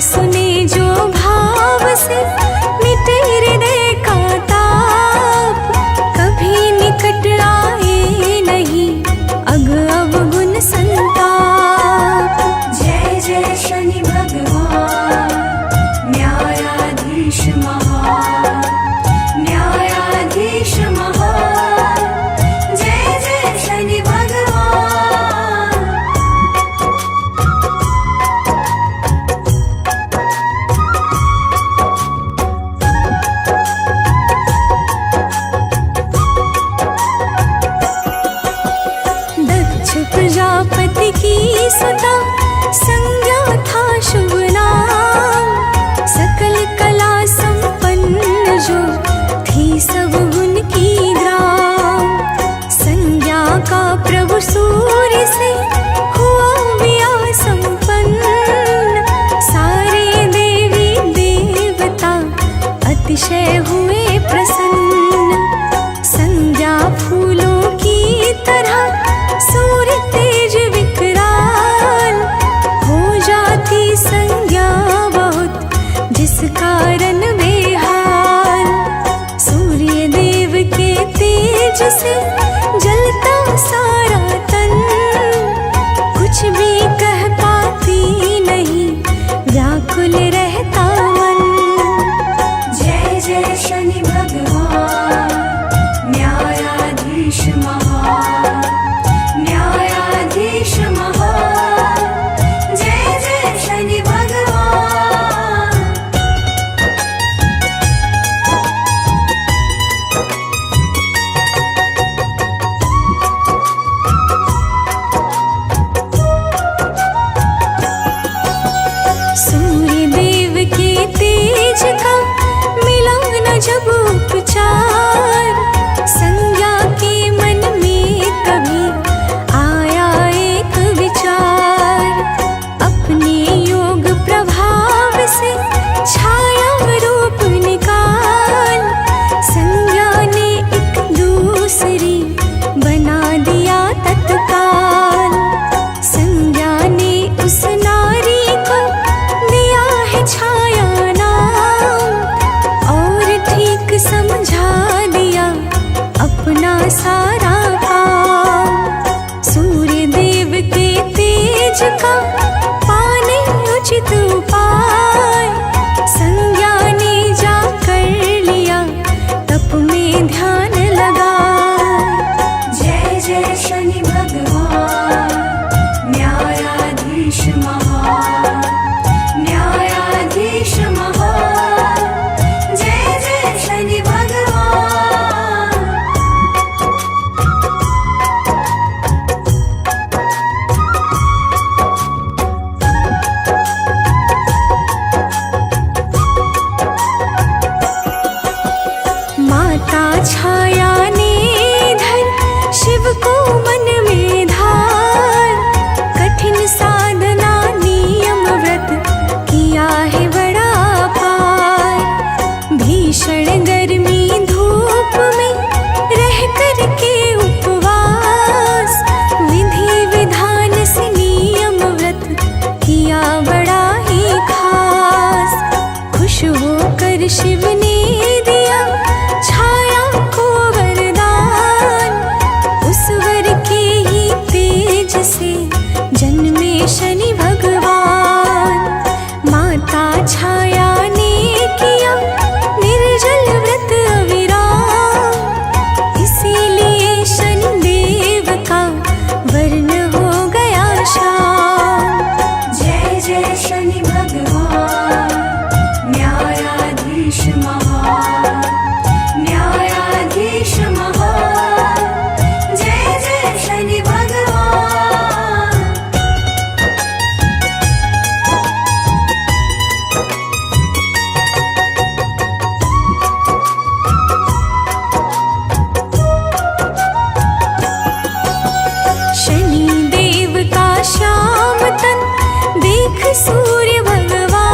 सुने जो भाव से मिटे हृदय का ताप, कभी निकट आए नहीं अग अवगुण संताप। जय जय शनि भगवान न्यायाधीश महान, न्यायाधीश महान, जय जय शनि भगवान। प्रजापति की सुता संज्ञा था शुभ नाम, सकल कला संपन्न जो थी सब गुण की ग्राम। संज्ञा का प्रभु सूर्य से हुआ विया संपन्न, सारे देवी देवता अतिशय हुए प्रसन्न। संज्ञा फूलों की तरह सूर्य तेज विकराल, हो जाती संज्ञा बहुत जिस कारण बेहाल। सूर्य देव के तेज से जलता सारा तन, कुछ भी कह पाती नहीं व्याकुल रहता मन। जय जय शनि भगवान न्यायाधीश महान, न्यायाधीश महान, जय जय शनि भगवान। सूर्य देव के तेज का मिला न जब उपचार, संज्ञा के मन में कभी आया एक विचार। अपने योग प्रभाव से छाया रूप निकाल, संज्ञा ने एक दूसरी बना दिया तत्काल। संज्ञा ने उस नारी को दिया है छाया नाम, और ठीक समझा दिया अपना सारा काम। सूर्य देव के तेज का पाने उचित उपाय, संज्ञा ने जा कर लिया तप में ध्यान लगा। जय जय शनि भगवान न्यायाधीश महान, न्यायाधीश महान, जय जय शनि भगवान। माता छाया ने धर शिव को मन में धार, कठिन साधना नियम व्रत किया है बड़ा पार। भीषण गर्मी धूप में रह कर के उपवास, विधि विधान से नियम व्रत किया बड़ा ही खास। खुश होकर शिव ने दिया छाया को वरदान, उस वर के ही तेज से जन्मे शनि भगवान। माता छाया ने किया निर्जल व्रत अविराम, इसीलिए शनि देव का वर्ण हो गया शाम। जय जय शनि भगवान न्यायाधीश महान, न्यायाधीश महान, जय जय शनि भगवान। शनि देव का श्याम तन देख सूर्य भगवान,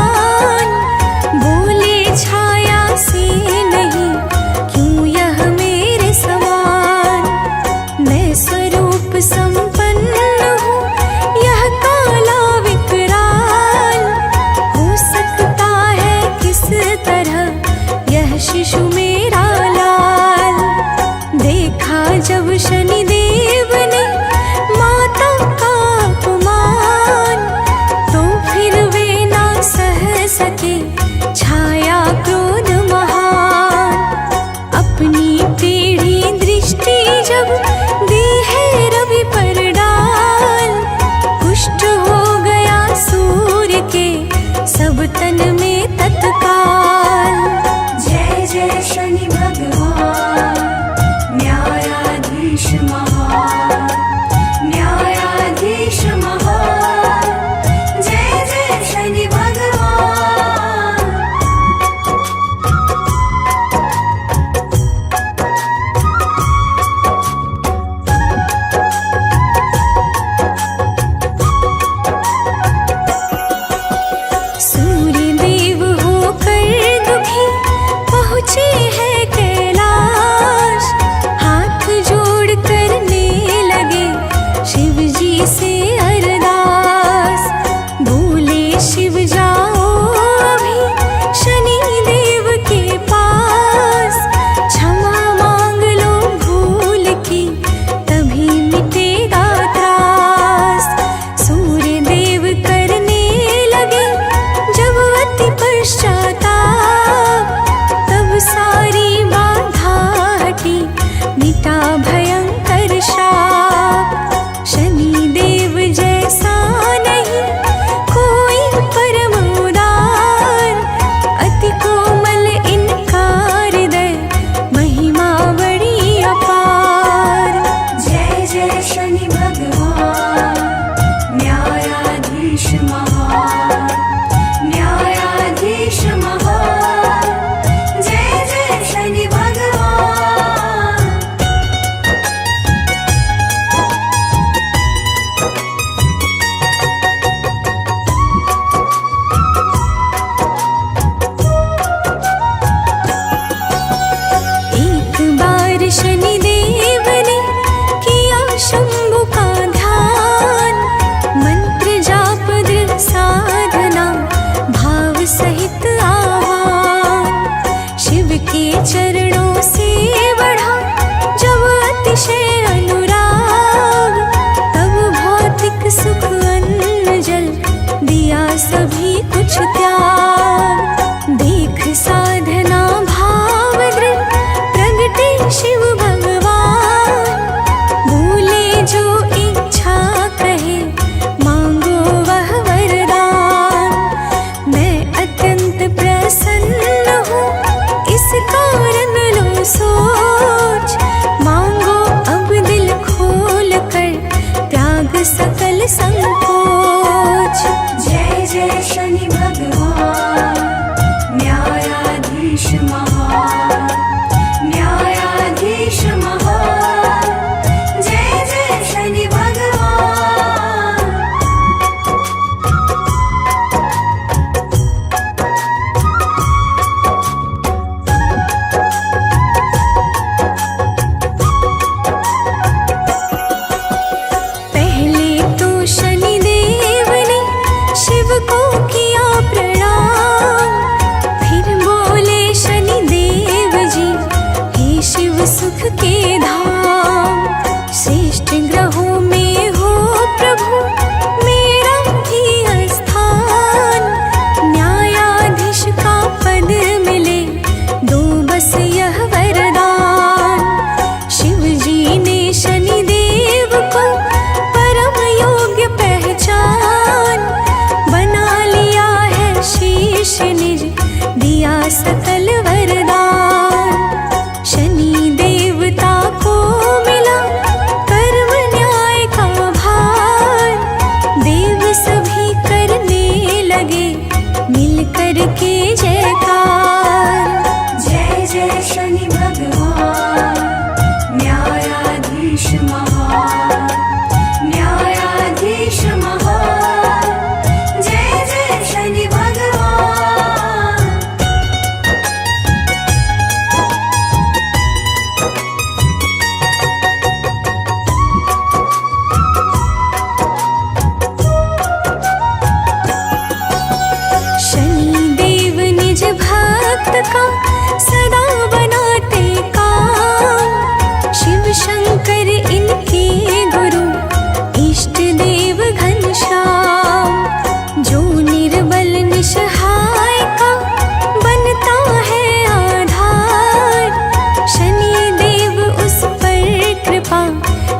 सकल वरदान। शनि देवता को मिला कर्म न्याय का भार, देव सभी करने लगे मिल कर के जयकार। जय जय शनि भगवान न्यायाधीश महान, न्यायाधीश महान। जय जय शनि भगवान। शनि देव निज भक्त का सदा बनाते काम, शिव शंकर इनके गुरु इष्ट देव घनश्याम। जो निर्बल निसहाय का बनता है आधार, शनि देव उस पर कृपा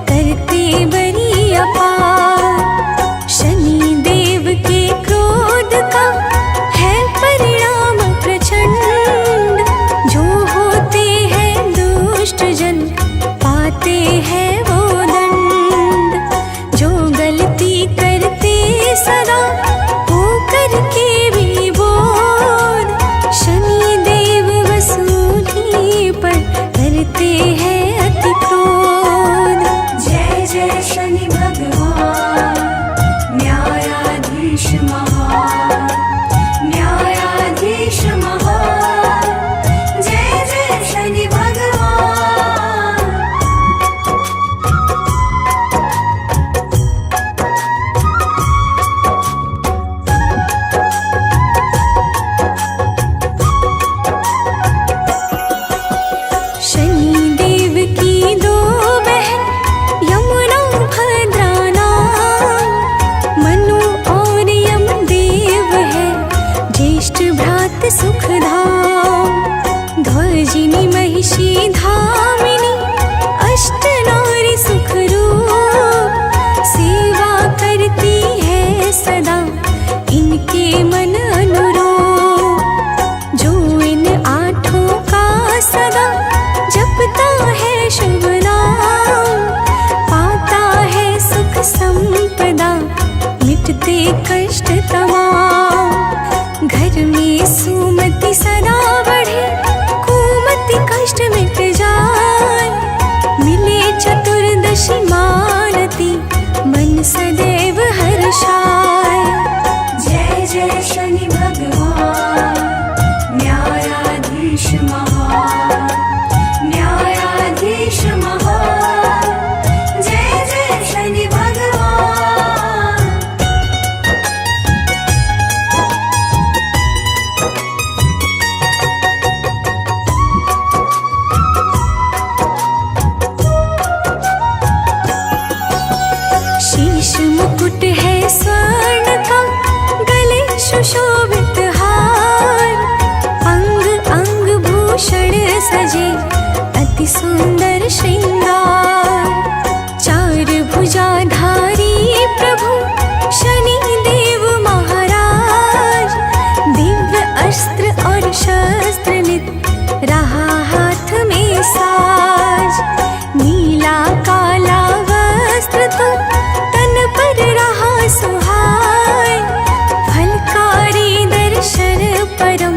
करते बड़ी अपार। शनि देव के क्रोध का है परिणाम प्रचंड, जो होते हैं दुष्ट जन पाते हैं वो दंड। जो गलती करते सदा वो करके भी बोध, शनि देव वसूली पर करते हैं अति क्रोध। जय जय शनि भगवान न्यायाधीश महान, न्यायाधीश महान। जय जय शनि भगवान। शनि देव की दो बहन यमुना भद्रा नाम, मनु और यम देव है ज्येष्ठ भ्रात सुखधाम। ध्वजिनी महिषी धामिनी अष्ट नारी सुखरूप, सेवा करती है सदा इनके मन अनुरूप। जो इन आठों का सदा जपता है शुभ नाम, पाता है सुख संपदा मिटते कष्ट तमाम। घर में सुमति सदा बढ़े कुमति कष्ट मिट जाए, मिले चतुर्दशी मानती मन सदैव हर्षाय। जय जय शनि भगवान न्यायाधीश महान, न्यायाधीश महान। जय जय शनि भगवान। शीश मुकुट है स्वर्ण का, गले सुशोभित हार, अंग अंग भूषण सजे अति सुंदर श्रृंगार। चार भुजाधारी प्रभु शनि देव महाराज, दिव्य अस्त्र और शस्त्र नित रहा हाथ में साज। नीला काला वस्त्र तो तन पर रहा सुहाय, फलकारी दर्शन परम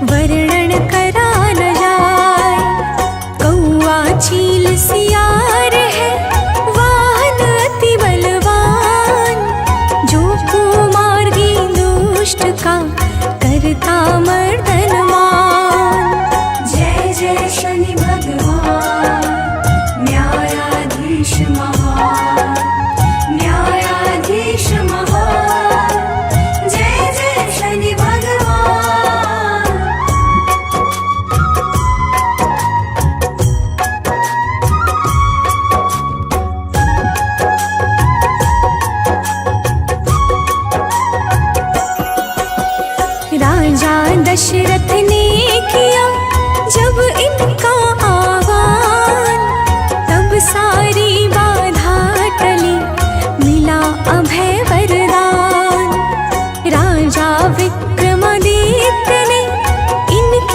वर्णन करा न जाय। कौआ चील सियार है वाहन अति बलवान, जो कुमार्गी दुष्ट का करता मर्दन मान। जय जय शनि भगवान न्यायाधीश महान, न्यायाधीश महान। जय जय शनि भगवान। राजा दशरथ ने किया जब इनका आह्वान, तब सारी बाधा टली मिला अभय वरदान। राजा विक्रमादित्य ने इनके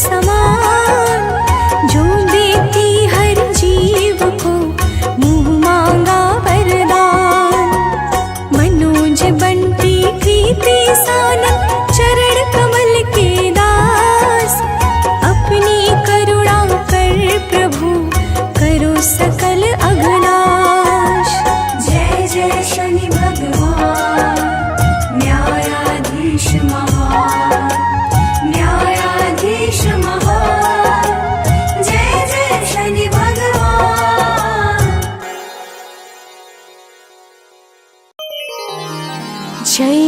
समान, जो देती हर जीव को मुँह मांगा वरदान। मनोज बंटी कृति सानंद चरण कमल के दास, अपनी करुणा कर प्रभु करो सकल अघनाश। जय जय शनि भगवान न्यायाधीश महान, न्यायाधीश महान। जय जय शनि भगवान। जय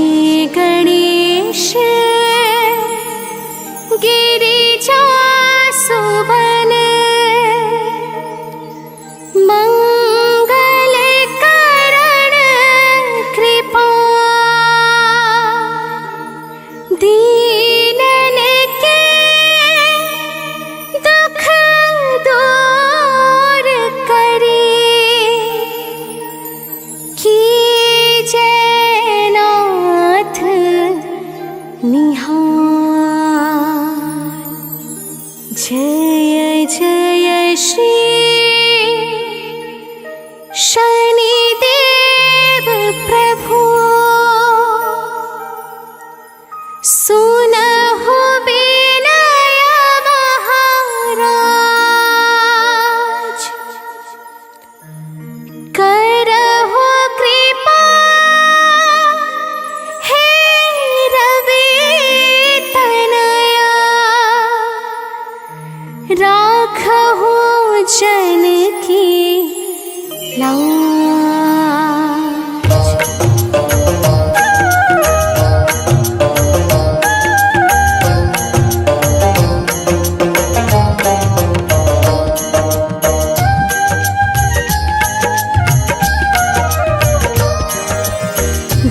गणेश गिरिजा सुवन, मंगल करण कृपा, दीनन के दुख दूर करी, कीजय नाथ निहार। जय जय श्री शनिदेव प्रभु, सुनहु विनय महाराज, करहु कृपा हे रवि तनया, राखहु जन की लाज।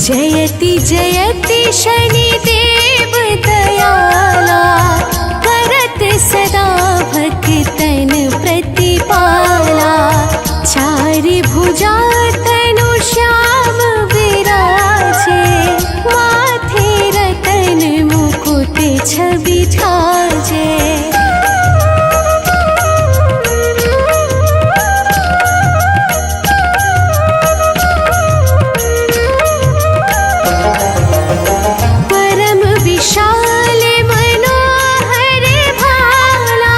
जयति जयति शनिदेव दयाला, करत सदा भक्तन प्रतिपाला। चारि भुजा तनु श्याम विराजे, माथे रतन मुकुट छवि ठाजे। परम विशाल मनोहर भाला,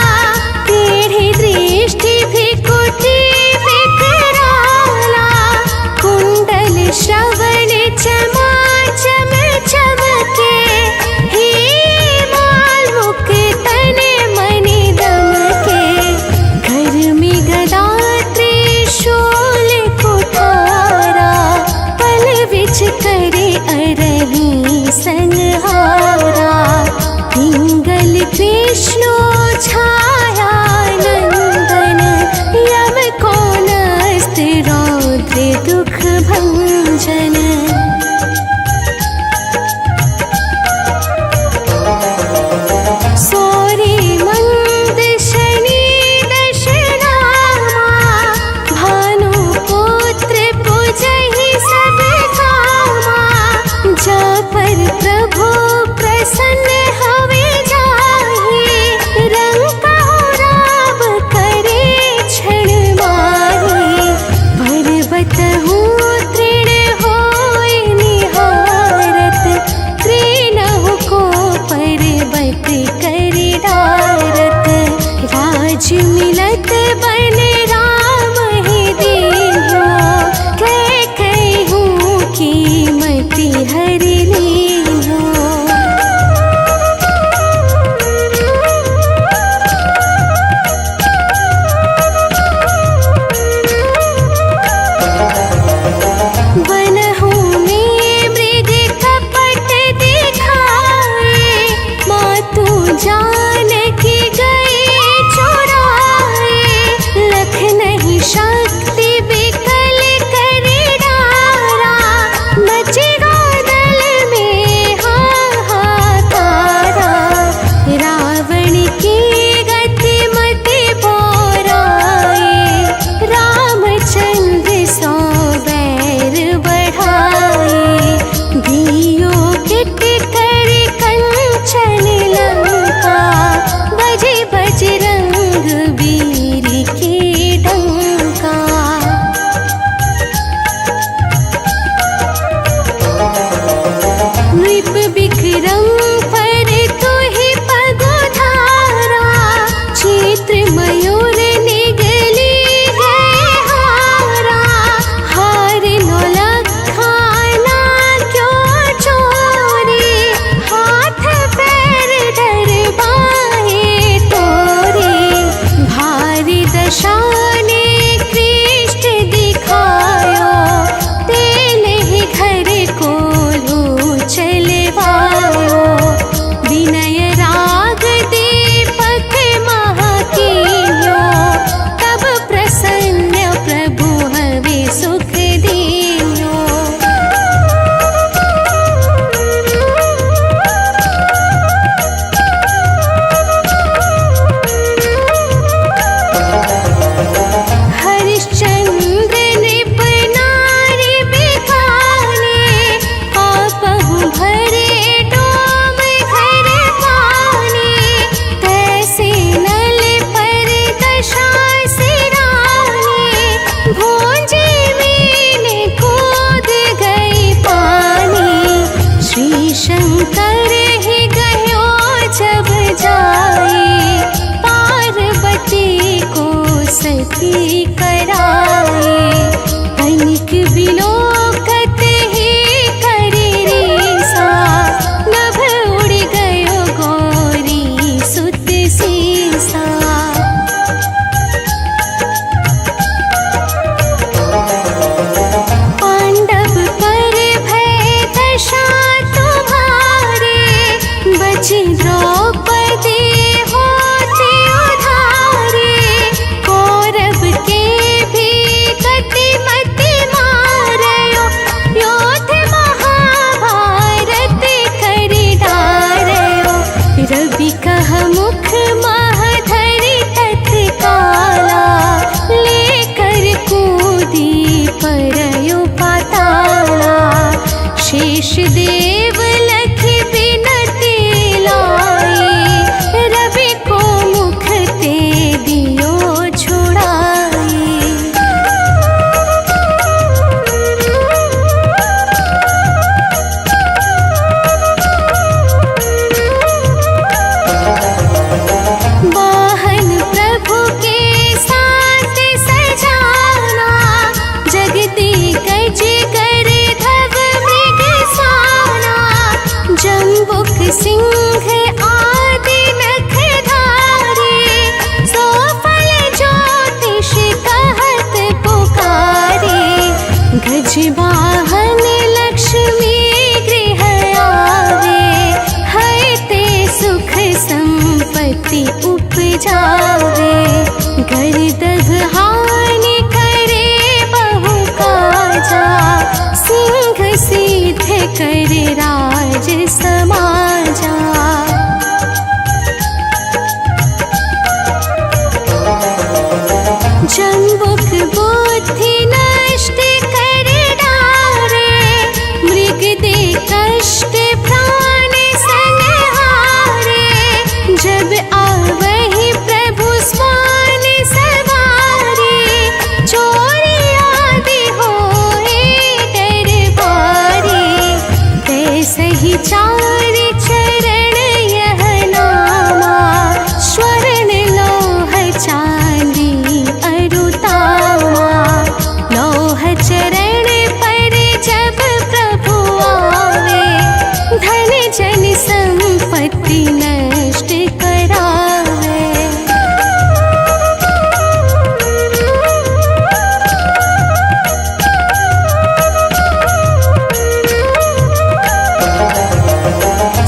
टेढ़ी दृष्टि भृकुटि विकराला। कुंडल श्रवण चमा चम चमके, हे माल मुकुटन मणि दमके। घर में गदा त्रिशूल कुठारा, पल विच करे अरही संहारा। पिंगल कृष्णो छाया नंदन, यम कोनस्त रौद्र दुख भंजन। सौरे मंद शनि दशनामा, भानु पुत्र पूजहि सब कामा। जा पर प्रभु प्रसन्न हवे जाहि, रंका राम करे क्षण माहि। पर्वत हूँ तृण होय निहारत, तृणहु को पर्वत करि डारत। राज मिलत बन राम ही दीन्हो, कैकहूँ कीमति हरि लीन्हो। बनहु में मृग कपट दिखाए, मातु जानकी गए चुराए। लख नहीं शक्ति विकल कर डारा, मचे दल में हाहाकारा। रावण की गति मति बोराए, रामचंद्र सौ बैर बढ़ाए। दियो किट कर कंचन लंका, बज देव लखि बिनती लाई, रवि को मुख ते दियो छुड़ाई। वाहन प्रभु के साथ सजाना, जगती गज कर धव मृग साना। जम्बुक सिंह आदि नखधारी, सो फल ज्योतिष कहत पुकारे। गज वाहन लक्ष्मी गृह आवे, है ते सुख संपत्ति उपजावे। गर्दभ हानि करे बहु काजा, सिंह सिद्ध कर राज समाजा। जम्बुक बुद्धि नष्ट कर डारे, मृग दे कष्ट प्राण संहारे। जब आवहि प्रभु स्वान सवारी, चोरी आदि होए दरबारी। तैसहि चार चरण यह नामा, स्वर्ण लोह चांदी अरुतामा। लौह चरण पर जब प्रभु आवे, धन जन संपत्ति नष्ट करावे।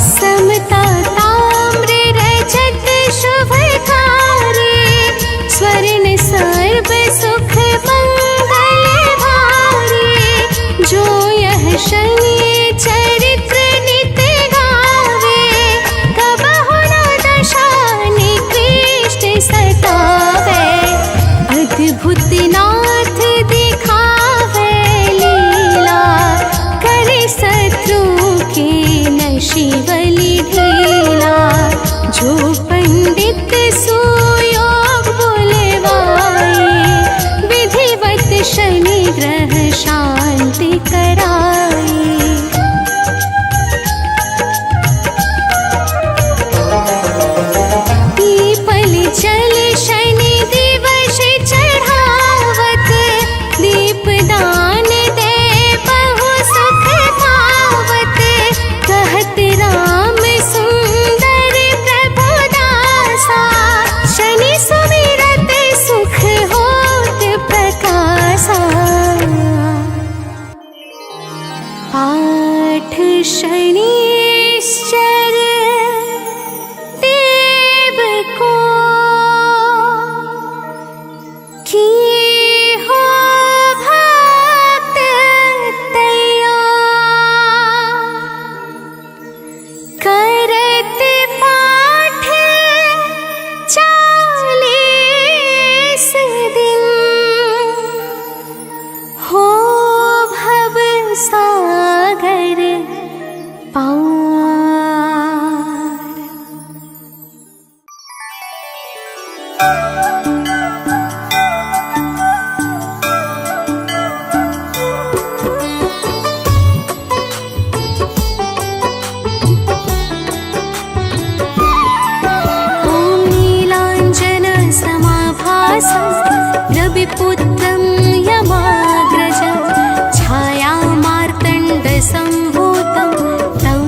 समता ताम्र रजत शुभकारी, स्वर्ण सर्व सुख मंगल भारी। जो यह शनि चरित्र नित गावे, कबहु न दशा निकृष्ट सतावे। अद्भुत नाथ दिखावे लीला, करे शत्रु के नशिवलि ढीला। जो पंडित सुयोग बुलवाए, विधिवत शनि ग्रह शांति कराए। पीपल जल शनि दिवस चढ़ावत, दीपदान दे बहु सुख पावत। कहत राम सुंदर प्रभु दासा, शनि सुमिरत सुख होत प्रकाशा। पाठ शनिश्चर देव को, किए हो भक्त तैयार। करत पाठ 40 दिन, हो भव सागर पार। ॐ नीलाञ्जन समाभासं, रविपुत्रं यमाग्रजं। छाया मार्तण्ड सम्भूतं, तं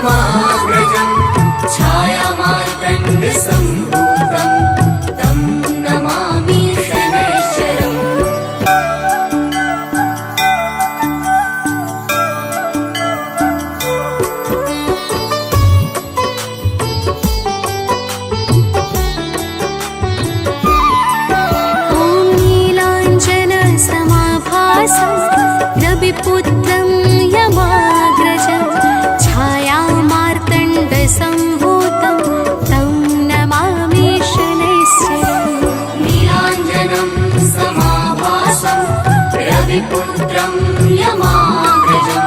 यमाग्रजं छायामार्तण्डसम्भूतं तं नमामि शनैश्चरम्। रविपुत्रं यमाग्रजं छायामार्तण्डसम्भूतं तं नमामि शनैश्चरम्। नीलाञ्जनं समाभासं रविपुत्रं यमाग्रजं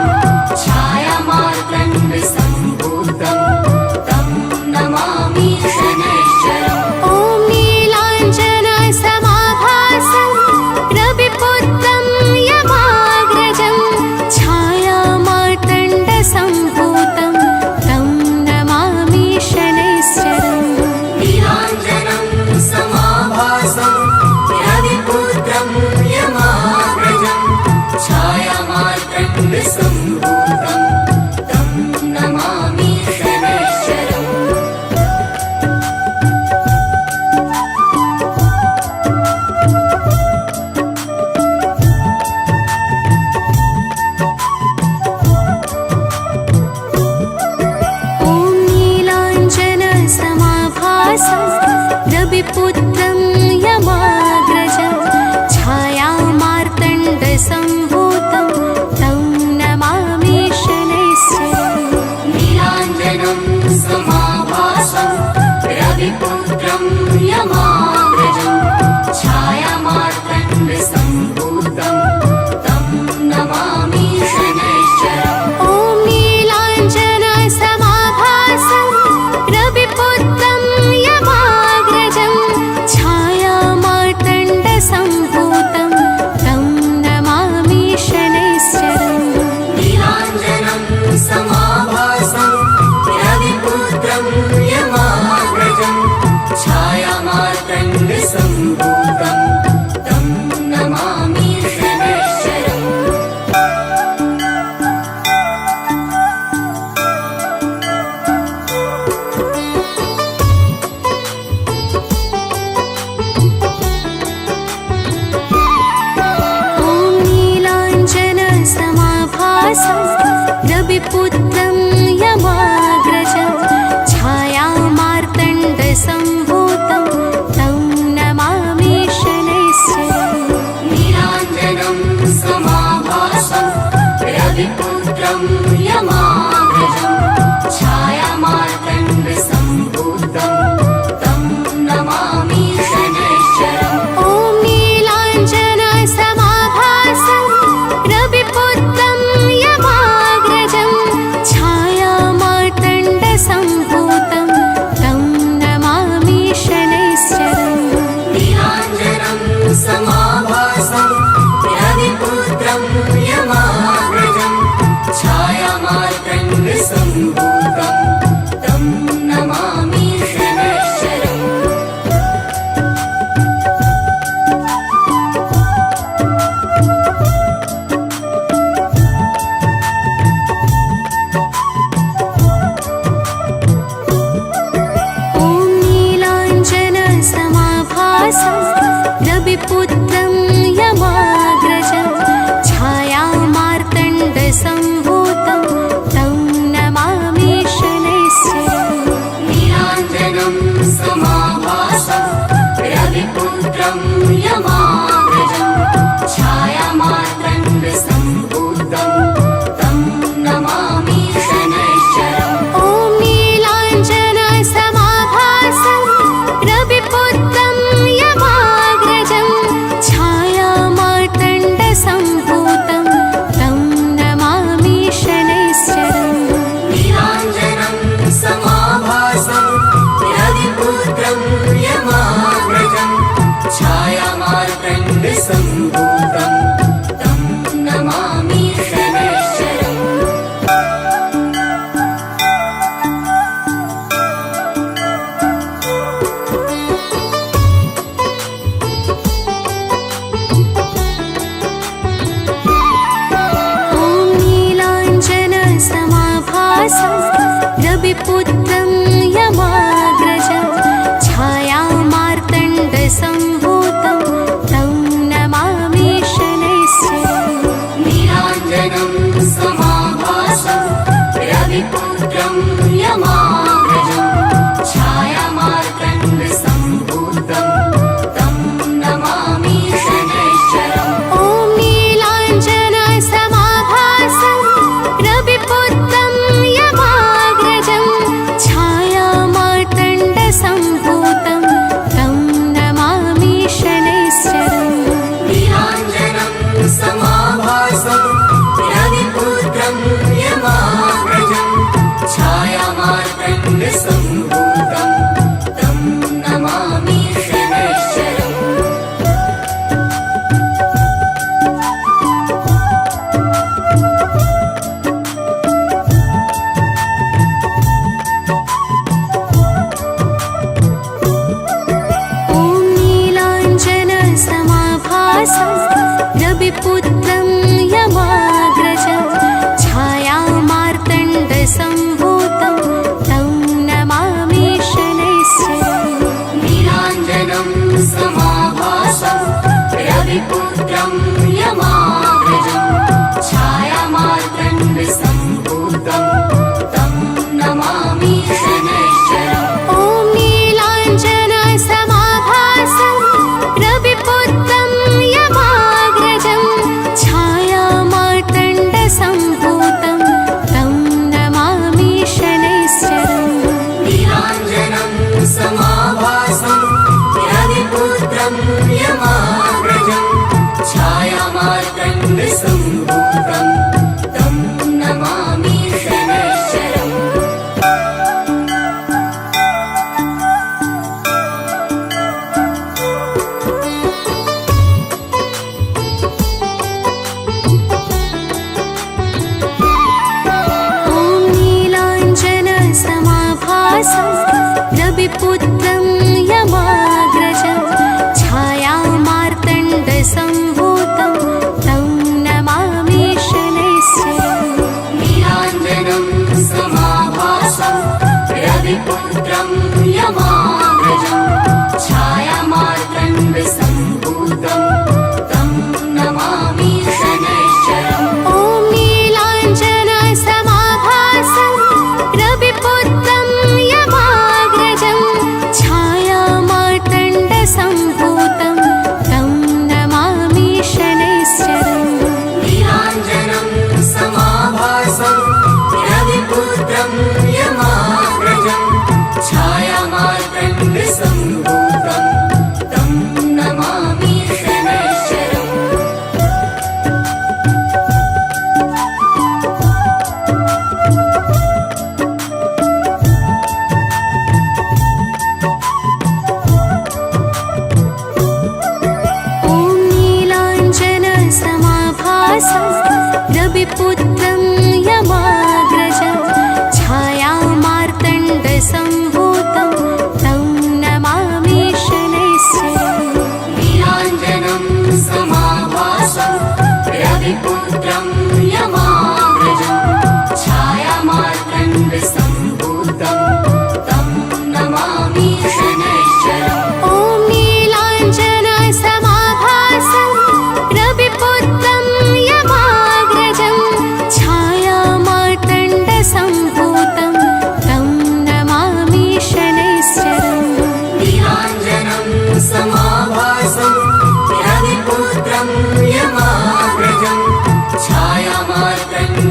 छायामार्तण्डसम्भूतं तं नमामि शनैश्चरम्। ॐ नीलाञ्जनसमाभासं रविपुत्रं यमाग्रजं छायामार्तण्डसम्भूतं तं नमामि शनैश्चरम्। नीलाञ्जनं समाभासं रविपुत्रं यमाग्रजं छायामार्तण्डसम्भूतं तं नमामि शनैश्चरम्। ॐ नीलाञ्जनसमाभासं रविपुत्रं यमाग्रजं छायामार्तण्डसम्भूतं तं नमामि शनैश्चरम्। नीलाञ्जनं समाभासं रविपुत्रं यमाग्रजं छायामार्तण्डसम्भूतं तं नमामि शनैश्चरम्। ॐ नीलाञ्जनसमाभासं रविपुत्रं यमाग्रजं छायामार्तण्डसम्भूतं तं नमामि शनैश्चरम्। नीलाञ्जनं समाभासं रविपुत्रं यमाग्रजं छायामार्तण्डसम्भूतं तं नमामि शनैश्चरम्। ॐ नीलाञ्जनसमाभासं रविपुत्रं यमाग्रजं छायामार्तण्डसम्भूतं तं नमामि शनैश्चरम्। नीलाञ्जनं समाभासं रविपुत्रं यमाग्रजं छायामार्तण्डसम्भूतं तं नमामि शनैश्चरम्। ॐ नीलाञ्जनसमाभासं रविपुत्रं यमाग्रजं छायामार्तण्डसम्भूतं तं नमामि शनैश्चरम्। नीलाञ्जनं समाभासं रविपुत्रं यमाग्रजं छायामार्तण्डसम्भूतं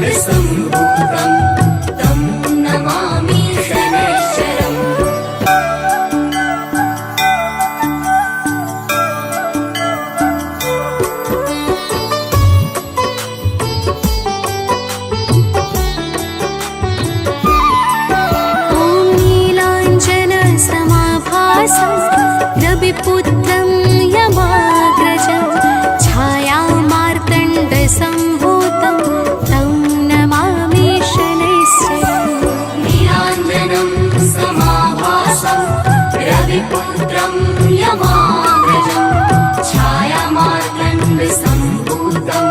मार्तण्डसम्भूतं तं नमामि शनैश्चरम्। रविपुत्रं यमाग्रजं छायामार्तण्डसम्भूतं तं नमामि शनैश्चरम्। नीलाञ्जनं समाभासं रविपुत्रं यमाग्रजं छायामार्तण्डसम्भूतं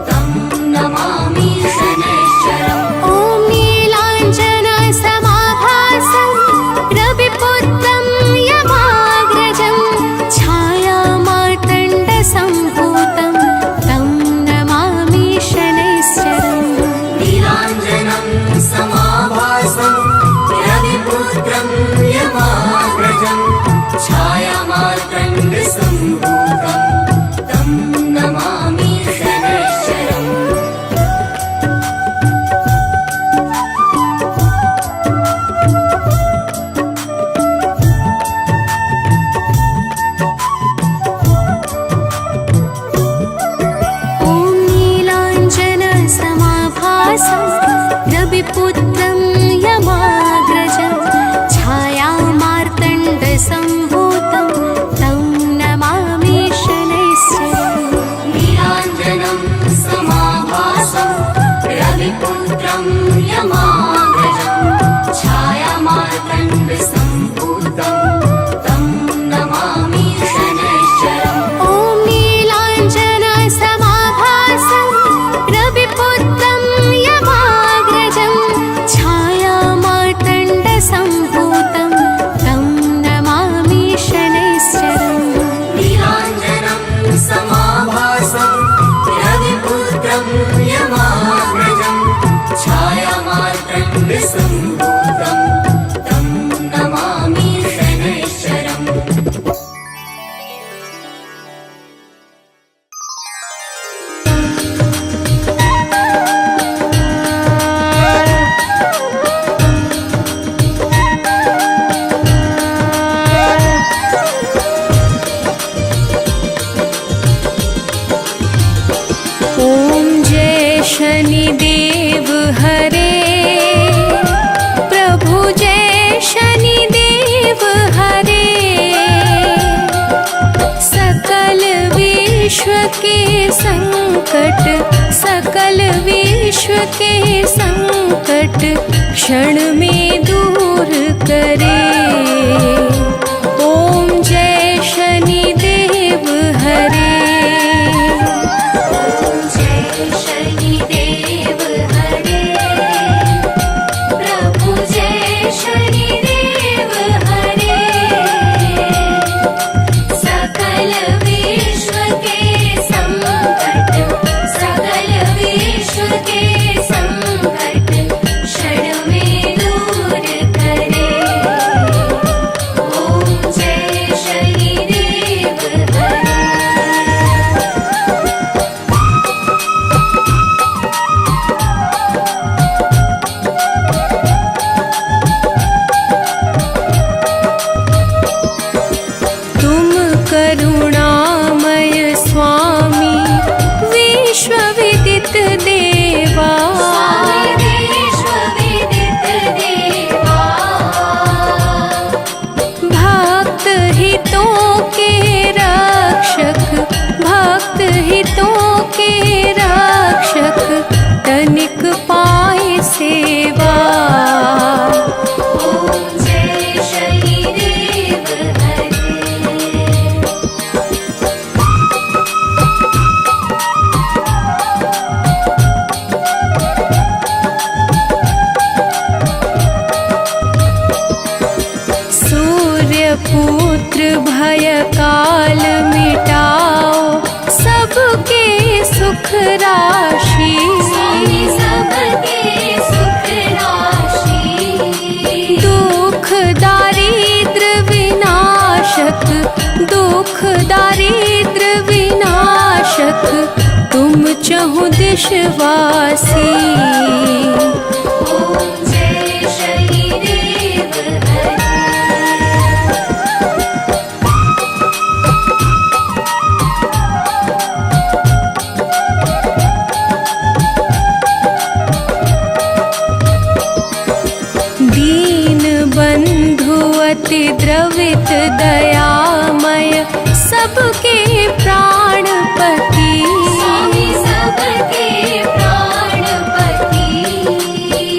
तं नमामि शनैश्चरम्। ॐ नीलाञ्जनसमाभासं रविपुत्रं यमाग्रजं छायामार्तण्डसम्भूतं तं नमामि शनैश्चरम्। नीलाञ्जनं समाभासं रविपुत्रं यमाग्रजं छायामार्तण्डसम्भूतं तं नमामि शनैश्चरम्। ॐ नीलाञ्जनसमाभासं रविपुत्रं यमाग्रजं छायामार्तण्डसम्भूतं तं नमामि शनैश्चरम्। नीलाञ्जनं समाभासं रविपुत्रं यमाग्रजं छायामार्तण्डसम्भूतं तं नमामि शनैश्चरम्। ॐ नीलाञ्जनसमाभासं रविपुत्रं यमाग्रजं छायामार्तण्डसम्भूतं तं नमामि शनैश्चरम्। नीलाञ्जनं समाभासं रविपुत्रं यमाग्रजं छायामार्तण्डसम्भूतं तं नमामि शनैश्चरम्। ॐ जय शनिदेव हरे प्रभु जय शनिदेव हरे। सकल विश्व के संकट क्षण में दूर करे। ॐ जय शनिदेव हरे। जय शनिदेव हरे प्रभु जय शनिदेव हरे। सकल विश्व के संकट क्षण में दूर करे। ॐ जय शनिदेव हरे। तुम करुणामय स्वामी विश्वविदित देवा। भक्त हितों के रक्षक तनिक पाए सेवा। ॐ जय शनिदेव हरे। सूर्यपुत्र भय काल मिटाओ सबके सुख राशि। सबके सुख राशि। दुख दारिद्र विनाशक तुम चहुँ दिशवासी। ज्योति द्रवित दयामय सबके प्राणपति स्वामी सबके प्राणपति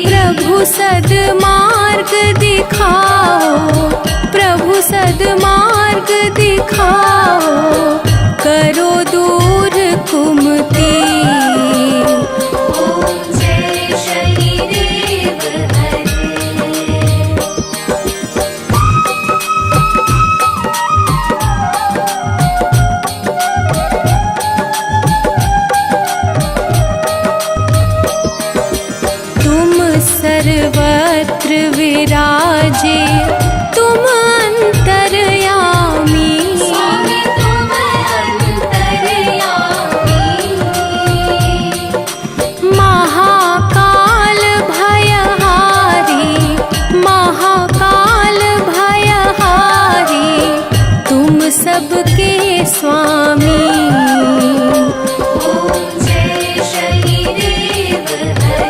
प्रभु सद्मार्ग दिखाओ प्रभु सद्मार्ग दिखाओ करो दूर कुमति ओम जय शनिदेव हरे तुम सर्वत्र विराजे तुम अंतर्यामी स्वामी तुम अंतर्यामी महाकाल भयहारी महाकाल भयहारी तुम सबके स्वामी ओम जय शनिदेव हरे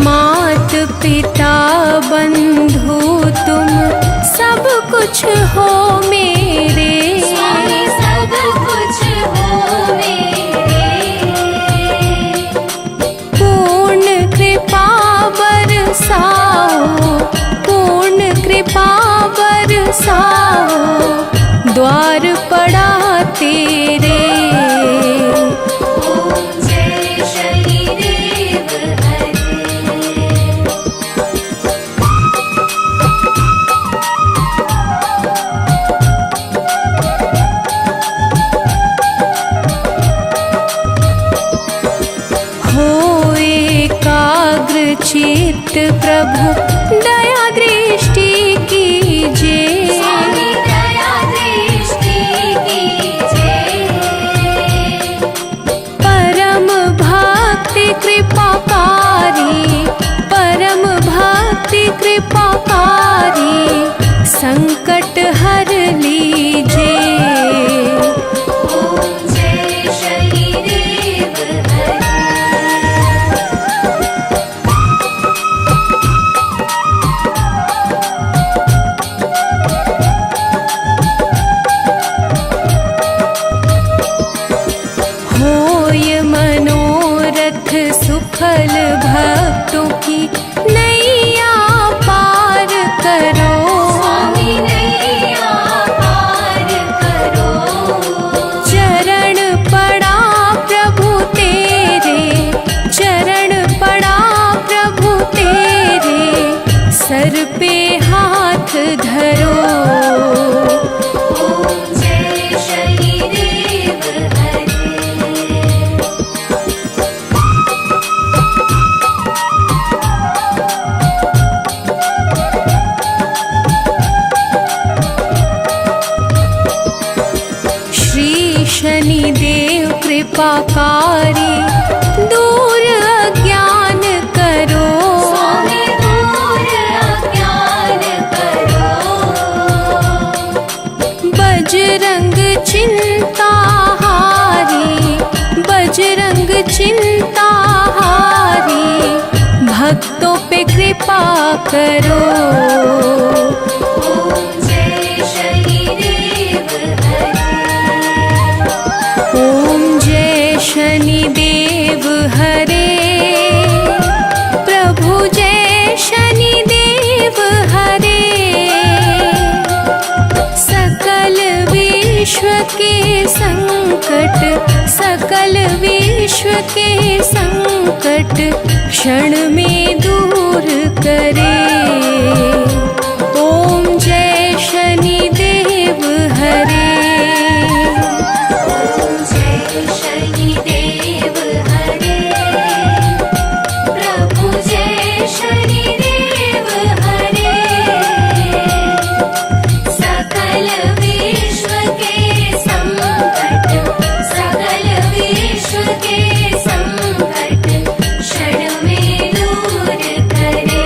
मात पिता बंधु तुम सब कुछ हो मेरे स्वामी सब कुछ हो मेरे पूर्ण कृपा बरसाओ पूर्ण कृपा बरसाओ द्वार पड़ा तेरे ओम जय शनिदेव हरे हो एकाग्र चित्त प्रभु दया दृष्टि कीजिए स्वामी दया दृष्टि कीजिए परम भक्ति कृपाकारी परम भक्ति कृपाकारी संकट हर लीजिए ओम जय शनिदेव हरे होय मनोरथ सुफल भक्तों की नैया पार करो स्वामी नैया पार करो चरण पड़ा प्रभु तेरे चरण पड़ा प्रभु तेरे सर पे हाथ धरो ओम जय शनिदेव हरे श्री शनिदेव कृपाकारी दूर अज्ञान करो स्वामी दूर अज्ञान करो बजरंग चिंता हारी बजरंग चिंता हारी भक्तों पे कृपा करो ओम जय शनिदेव हरे ओम जय शनिदेव हरे प्रभु जय शनिदेव हरे सकल विश्व के संकट सकल विश्व के संकट क्षण में दूर करे ओम जय शनिदेव हरे ओम जय शनिदेव हरे प्रभु जय शनिदेव हरे सकल विश्व के संकट सकल विश्व के संकट क्षण में दूर करे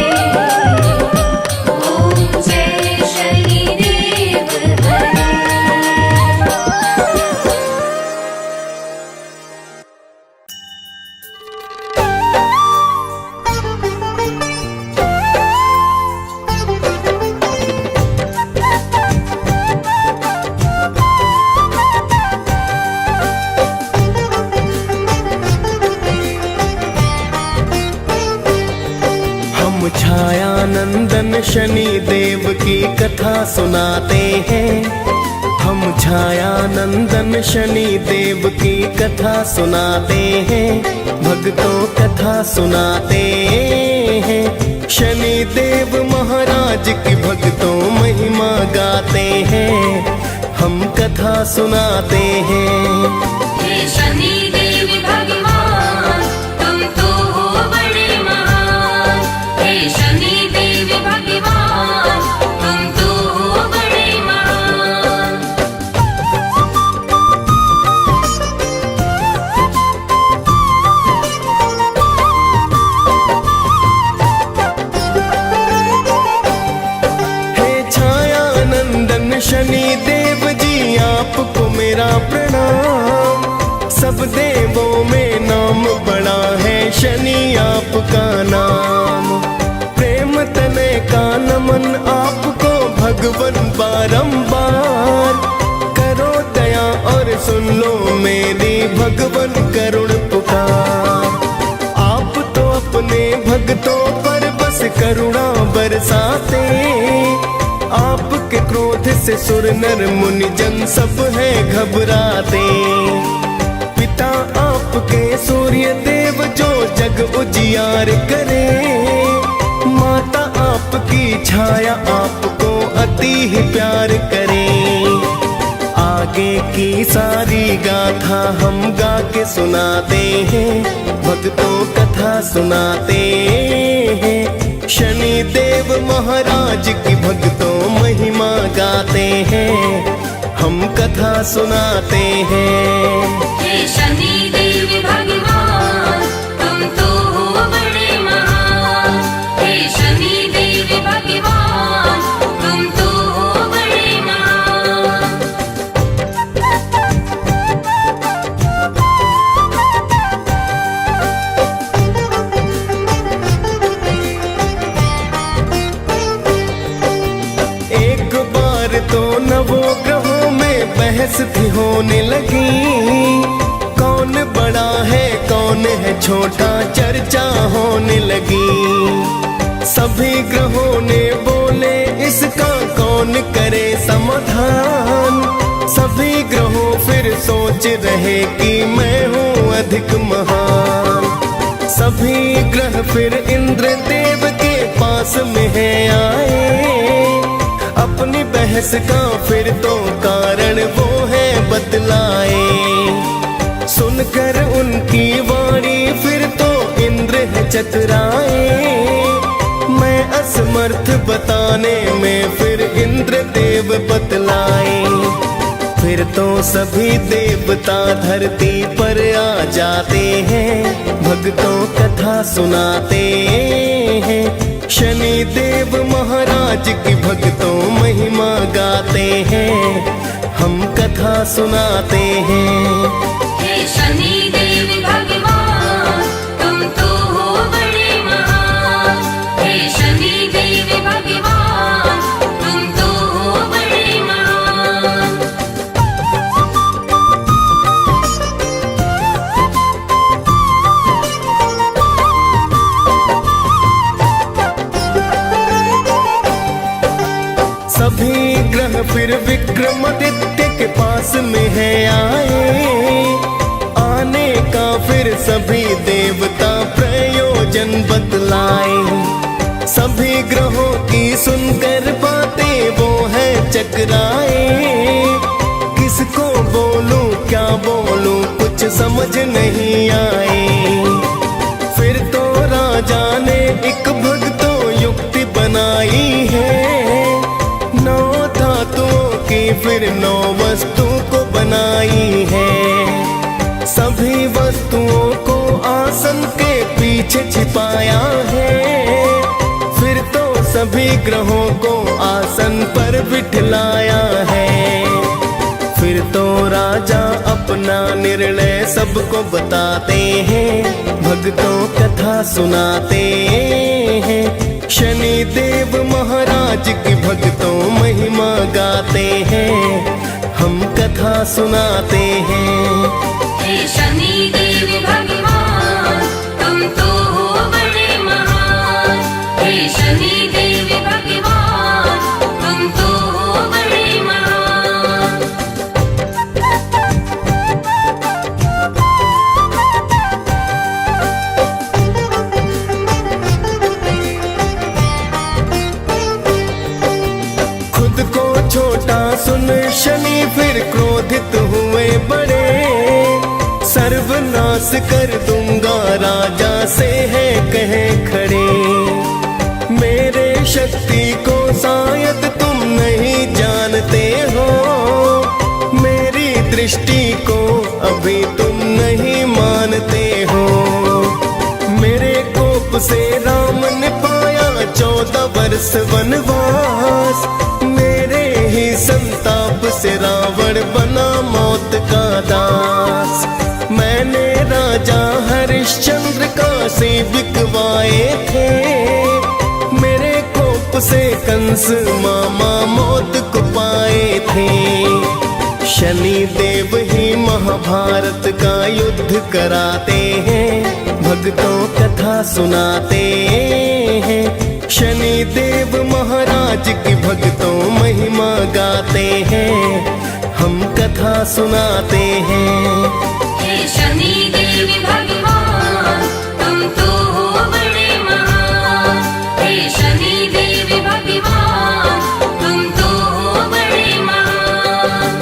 छायानंदन शनि देव की कथा सुनाते हैं। हम छायानंदन शनि देव की कथा सुनाते हैं। भक्तों कथा सुनाते हैं। शनि देव महाराज की भक्तों महिमा गाते हैं। हम कथा सुनाते हैं। हे शनि देव भगवान तुम तो हो बड़े महान। हे शनि देव भगवान तुम तो हो बड़े महान। हे छायानंदन शनि देव जी आपको मेरा प्रणाम। सब देवों में नाम बड़ा है शनि आपका नाम। प्रेम तने का नमन आपको भगवन बारंबार। करो दया और सुन लो मेरी भगवन करुण पुकार। आप तो अपने भक्तों पर बस करुणा बरसाते। आपके क्रोध से सुर नर मुनि जन सब है घबराते। पिता आपके सूर्य देव जो जग उजियार करे। माता आपकी छाया आपको अति ही प्यार करे। आगे की सारी गाथा हम गा के सुनाते हैं। भक्तों कथा सुनाते हैं। शनि देव महाराज की भक्तों महिमा गाते हैं। हम कथा सुनाते हैं। हे शनि देव भगवान तुम तो हो बड़े महान। हे शनि देव भगवान तुम तो हो बड़े महान। एक बार तो नवोग्रहों में बहस थी होने लगी। कौन बड़ा है कौन है छोटा चर्चा होने लगी। सभी ग्रहों ने बोले इसका कौन करे समाधान। सभी ग्रहों फिर सोच रहे कि मैं हूँ अधिक महान। सभी ग्रह फिर इंद्र देव के पास में है आए। अपनी बहस का फिर तो कारण वो है बतलाए। सुनकर उनकी वाणी फिर तो इंद्र है चतुराए। मैं असमर्थ बताने में फिर इंद्र देव बतलाए। फिर तो सभी देवता धरती पर आ जाते हैं। भक्तों कथा सुनाते हैं। शनि देव महाराज की भक्तों महिमा गाते हैं। हम कथा सुनाते हैं। हे शनि देव भगवान तुम तो हो बड़े महान। हे शनि देव भगवान तुम तो हो बड़े महान। सभी ग्रह फिर विक्रमादित्य के पास में है आए। आने का फिर सभी देवता प्रयोजन बतलाए। सभी ग्रहों की सुनकर बातें वो है चकराए। किसको बोलूं क्या बोलूं कुछ समझ नहीं आए। फिर तो राजा ने एक भक्तों युक्ति बनाई है। 9 धातुओं की फिर 9 वस्तु को बनाई है। सभी वस्तुओं को आसन के पीछे छिपाया है। फिर तो सभी ग्रहों को आसन पर बिठलाया है। फिर तो राजा अपना निर्णय सबको बताते हैं। भक्तों कथा सुनाते हैं। शनि देव महाराज की भक्तों महिमा गाते हैं। हम कथा सुनाते हैं। हे शनि देव भगवान तुम तो हो बड़े महान। हे शनि शनि देव भगवान तुम तो हो बड़े महान। खुद को छोटा सुन शनि फिर क्रोधित हुए बड़े, सर्वनाश कर दूंगा राजा से है कहे खड़े। मेरे शक्ति को शायद तुम नहीं जानते हो, मेरी दृष्टि को अभी तुम नहीं मानते हो। मेरे कोप से राम ने पाया 14 वर्ष वनवास, मेरे ही संताप से रावण बना मौत का दास। मैंने राजा हरिश्चंद्र काशी बिकवाए थे, मेरे कोप से कंस मामा मौत को पाए थे। शनि देव ही महाभारत का युद्ध कराते हैं, भक्तों कथा सुनाते हैं। शनि देव महाराज की भक्तों महिमा गाते हैं, हम कथा सुनाते हैं। हे शनि देव भगवान तुम तो हो बड़े महान। हे शनि देव भगवान तुम तो हो बड़े महान।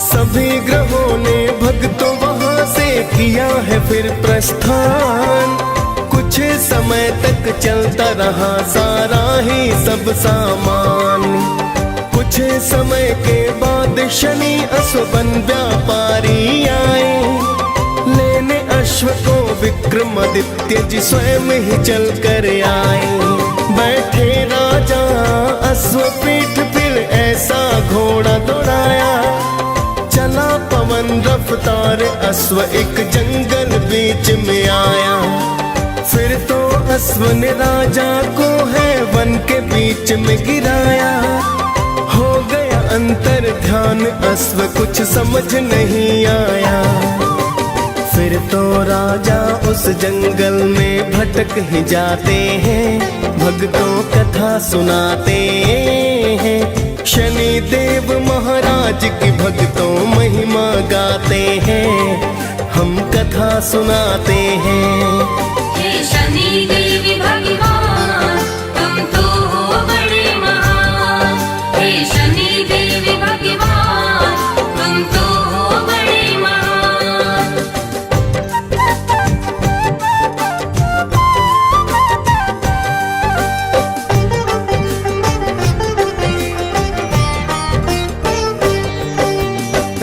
सभी ग्रहों ने भक्तों वहां से किया है फिर प्रस्थान। कुछ समय तक चलता रहा सारा ही सब सामान। कुछ समय के बाद शनि अश्वबन व्यापारी आए, लेने अश्व को विक्रमादित्य जी स्वयं ही चल कर आए। बैठे राजा अश्व पीठ फिर ऐसा घोड़ा दौड़ाया, चला पवन रफ्तार अश्व एक जंगल बीच में आया। फिर तो अश्व ने राजा को है वन के बीच में गिराया। हो गया अंतर ध्यान अश्व कुछ समझ नहीं आया। फिर तो राजा उस जंगल में भटक ही जाते हैं, भक्तों कथा सुनाते हैं। शनि देव महाराज की भक्तों महिमा गाते हैं, हम कथा सुनाते हैं। हे शनि देव भगवान तुम तो हो बड़े महान। हे शनि देव भगवान तुम तो हो बड़े महान।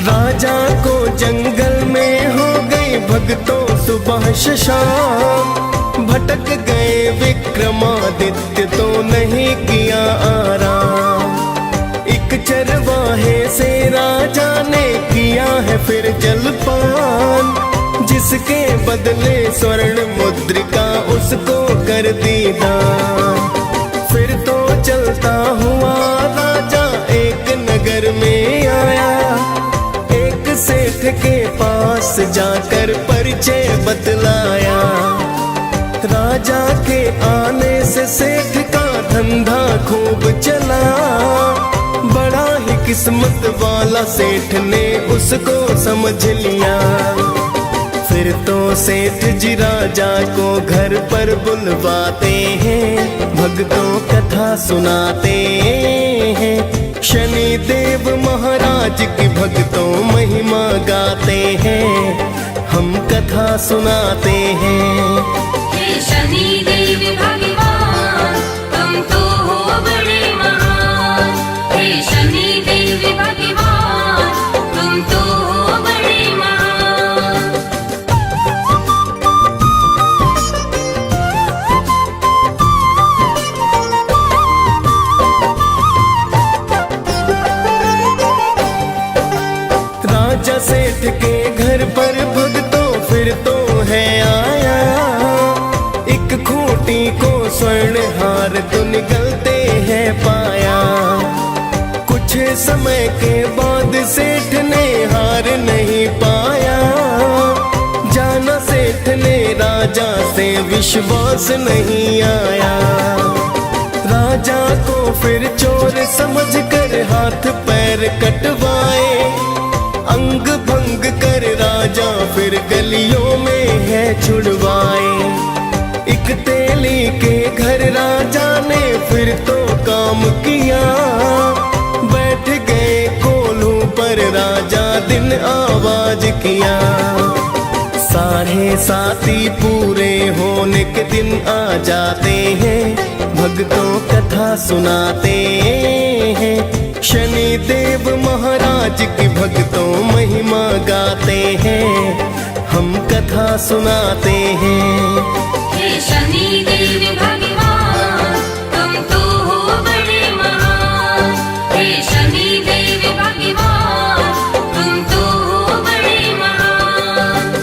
राजा को जंगल में हो गई भक्तों सुबह शाम। भटक गए विक्रमादित्य तो नहीं किया आराम। एक चरवाहे से राजा ने किया है फिर जलपान, जिसके बदले स्वर्ण मुद्रिका उसको कर दी दान। फिर तो चलता हुआ राजा एक नगर में आया, एक सेठ के पास जाकर परिचय बतलाया। राजा के आने से सेठ का धंधा खूब चला, बड़ा ही किस्मत वाला सेठ ने उसको समझ लिया। फिर तो सेठ जी राजा को घर पर बुलवाते हैं, भक्तों कथा सुनाते हैं। शनि देव महाराज की भक्तों महिमा गाते हैं, हम कथा सुनाते हैं। हे शनि देव भगवान तुम तो हो बड़े महान। हे शनि देव भगवान तुम तो हो बड़े महान। राजा सेठ के घर पर भक्तों फिर तो है आया। एक खूंटी को स्वर्ण हार तो निकलते हैं पाया। कुछ समय के बाद सेठ ने हार नहीं पाया, जाना सेठ ने राजा से विश्वास नहीं आया। राजा को फिर चोर समझकर हाथ पैर कटवाए, अंग भंग कर राजा फिर गलियों में है छुड़वाए। एक तेली के घर राजा ने फिर तो काम किया, बैठ गए कोलू पर राजा दिन आवाज किया। साढ़े साथी पूरे होने के दिन आ जाते हैं, भक्तों कथा सुनाते हैं। शनि देव महाराज की भक्तों महिमा गाते हैं, हम कथा सुनाते हैं। हे शनि देव भगवान तुम तो हो बड़े महान। हे शनि देव भगवान तुम तो हो बड़े महान।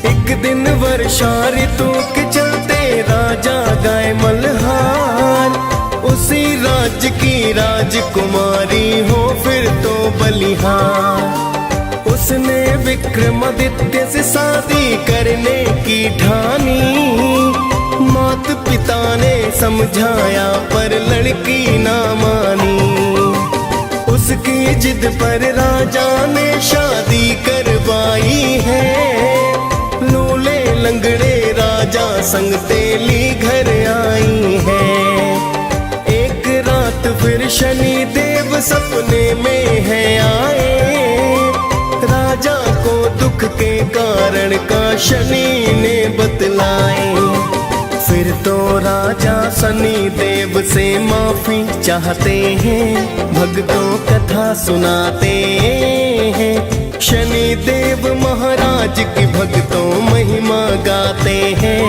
एक दिन वर्षा ऋतु के चलते राजा गाय मल्हार, उसी राज्य की राजकुमारी हो फिर तो बलिहार। उसने विक्रमादित्य से शादी करने की ठानी, मात पिता ने समझाया पर लड़की ना मानी। उसकी जिद पर राजा ने शादी करवाई है, लूले लंगड़े राजा संग तेली घर आई है। एक रात फिर शनि देव सपने में है आए, राजा को दुख के कारण का शनि ने बतलाए। फिर तो राजा शनि देव से माफी चाहते हैं, भक्तों कथा सुनाते हैं। शनि देव महाराज की भक्तों महिमा गाते हैं,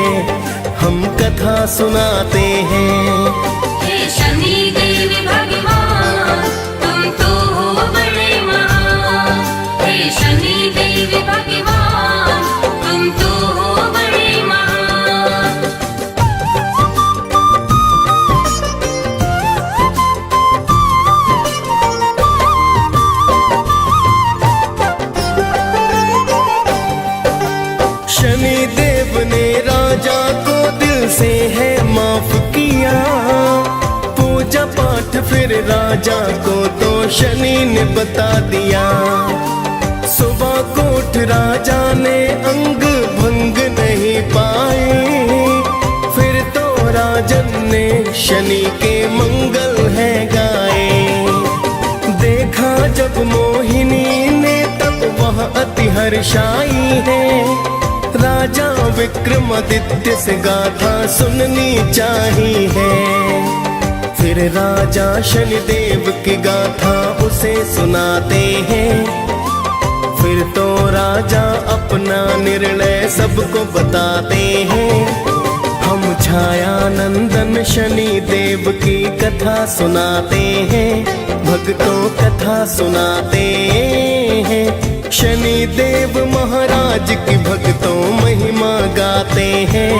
हम कथा सुनाते हैं। हे शनि देव भगवान तुम तो हो बड़े महान। हे शनि देव भगवान तुम तो हो बड़े महान। शनि देव ने राजा को दिल से है माफ किया, पूजा पाठ फिर राजा को तो शनि ने बता दिया। सुबह को उठ राजा ने अंग भंग नहीं पाए, फिर तो राजन ने शनि के मंगल है गाए। देखा जब मोहिनी ने तब वह अति हर्षाई है, राजा विक्रमादित्य से गाथा सुननी चाहिए है। फिर राजा शनिदेव की गाथा उसे सुनाते हैं, फिर तो राजा अपना निर्णय सबको बताते हैं। हम छाया नंदन शनि देव की कथा सुनाते हैं, भक्तों कथा सुनाते हैं। शनि देव महाराज की भक्तों महिमा गाते हैं,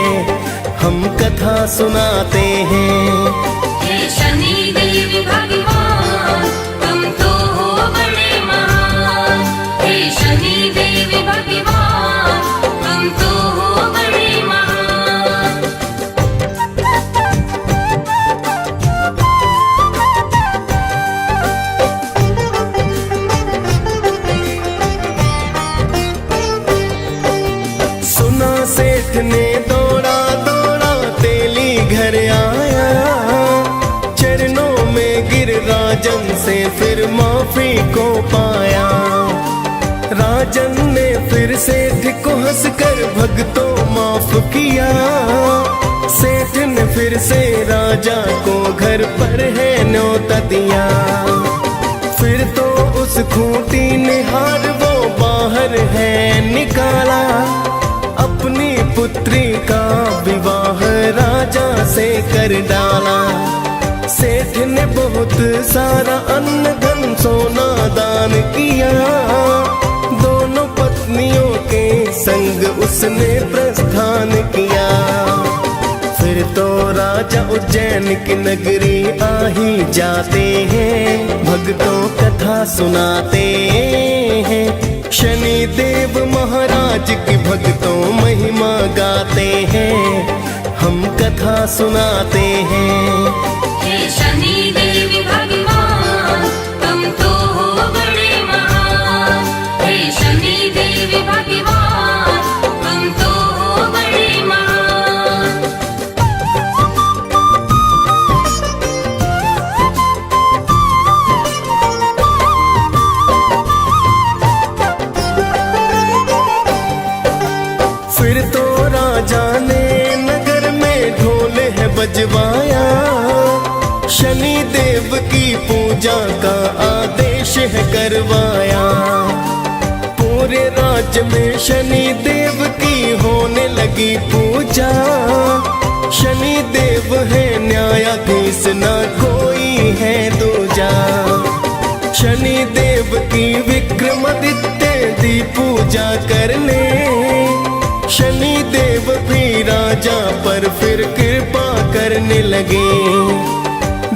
हम कथा सुनाते हैं। हे शनि देव भगवान तुम तो हो बड़े महान। हे शनि देव भगवान तुम तो हो बड़े महान। सुना सेठ ने दौड़ा दौड़ा तेली घर आया, चरणों में गिर राजन से फिर माफी को पाया। राजन ने फिर सेठ को हंसकर भक्तों माफ किया, सेठ ने फिर से राजा को घर पर है न्योता दिया। फिर तो उस खूंटी ने हार वो बाहर है निकाला, अपनी पुत्री का विवाह राजा से कर डाला। सेठ ने बहुत सारा अन्न धन सोना दान किया, 2 उसने प्रस्थान किया। फिर तो राजा उज्जैन की नगरी आ ही जाते हैं, भक्तों कथा सुनाते हैं। शनि देव महाराज की भक्तों महिमा गाते हैं, हम कथा सुनाते हैं। हे शनि देव भगवान तुम तो हो बड़े महान। हे शनि देव भगवान तुम तो हो बड़े महान। फिर तो राजा ने नगर में ढोल है बजवाया, शनि देव की पूजा का आदेश है करवाया। पूरे राज्य में शनि देव की होने लगी पूजा। शनि देव है न्यायाधीश, ना कोई है दूजा। शनि देव की विक्रमादित्य दी पूजा करने, शनि देव भी राजा पर फिर कृपा करने लगे।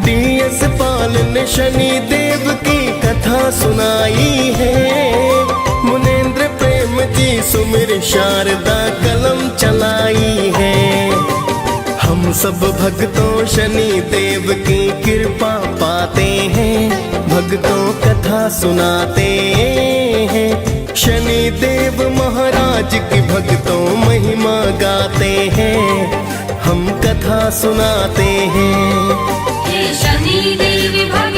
डीएस पाल ने शनि देव की कथा सुनाई है, मुनेन्द्र प्रेम जी सुमिर शारदा कलम चलाई है। हम सब भक्तों शनि देव की कृपा पाते हैं, भक्तों कथा सुनाते हैं। शनि देव महाराज की भक्तों महिमा गाते हैं, हम कथा सुनाते हैं। हे शनि देव भगवान